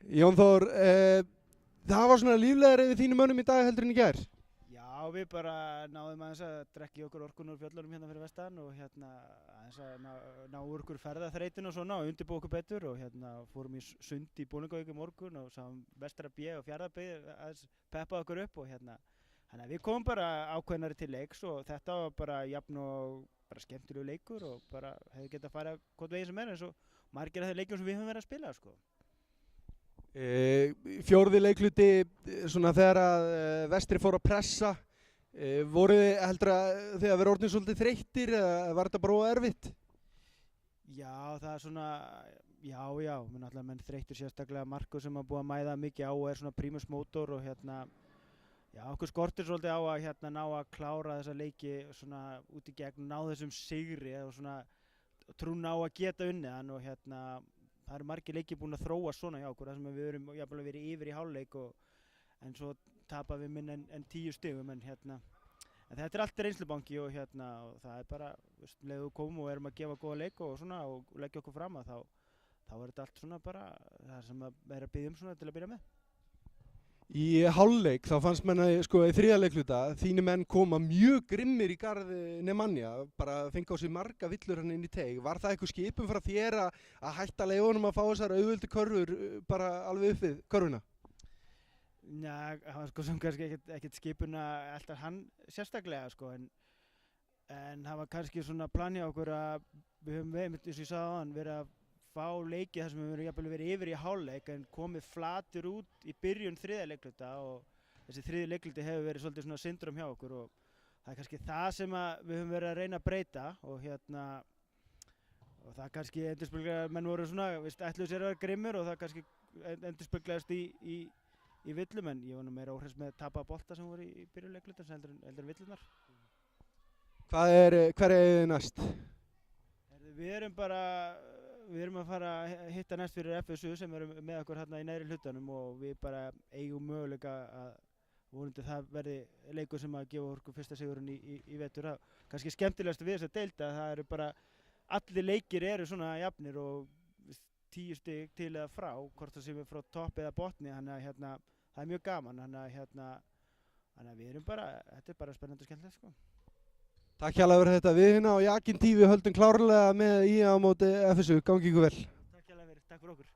Jón Þór, það var svona líflegri við þínum mönnum í dag heldur en í gær? Já, við bara náðum aðeins að drekka í okkur orkun úr fjöllunum hérna fyrir vestan og aðeins að ná úr okkur ferðaþreytinu og svona og undirbúa okkur betur og fórum í sund í Bolungarvík í morgun og sáum Vestra B og Fjarðar B aðeins peppaði okkur upp og þannig að við komum bara ákveðnari til leiks og þetta var bara jafn og bara skemmtilegu leikur og bara hefði getað farið hvort veginn sem eins og margir af þeir leikjum sem við höfum verið að spila sko. Fjórði leikluti, svona þegar að Vestri fór að pressa, voruð þið heldur að þið að vera orðin svolítið þreyttir eða var þetta bara erfitt? Já, það er svona, já, menn þreyttir sérstaklega Marko sem að búið að mæða mikið á og er svona prímus mótor og já, okkur skortir svolítið á að ná að klára þessa leiki svona út í gegn, ná þessum sigri og svona trúna á að geta unnið hann og það eru margir leikir búin að þróa svona hjá okkur þar sem við erum jafnvel verið yfir í hálfleik en svo tapa við minn en 10 stigum en þetta er allt reynslubanki og það er bara, leið við komum og erum að gefa góða leik og svona og leggja okkur fram að þá er þetta allt svona bara það sem að er að biðja svona til að byrja með. Í hálfleik þá fannst menn að sko í þriðja leikluta þínir menn koma mjög grimmir í garð Nemanja, bara fengi á sig marga villur hann inn í teig. Var það eitthvað skipum frá þér að hætta leifunum að fá þessar auðvöldu körfur bara alveg upp við körfuna? Já, það var sko sem kannski ekkert skipun að elta hann sérstaklega sko en það var kannski svona planið okkur að við höfum eins og ég sagði á hann verið að fá leiki þar sem við höfum verið yfir í hálfleik en komið flatir út í byrjun þriðja leikluta og þessi þriðja leikluti hefur verið svolítið svona syndrom hjá okkur og það er kannski það sem við höfum verið að reyna að breyta og það kannski endurspeglaði menn voru svona, ætluðu sér að vera grimmur og það kannski endurspeglaðist í villum en ég var nú meira óhress með tapaða bolta sem voru í byrjun leikluta heldur en villunar. Hver er þið næst? Við erum að fara að hitta næst fyrir FSU sem eru með okkur hérna í neðri hlutanum og við bara eigum möguleika að vonandi það verði leikur sem að gefa okkur fyrsta sigurinn í vetur. Kannski skemmtilegast við þess að deilda það eru bara allir leikir eru svona jafnir og 10 stig til eða frá, hvort það sem er frá topp eða botni, þannig að það er mjög gaman, þannig að við erum bara, þetta er bara spennandi og skemmtilegt sko. Takk hérlega fyrir þetta við hérna og Jakin TV höldum klárlega með á móti FSU, gangi ykkur vel. Takk hérlega fyrir, takk fyrir okkur.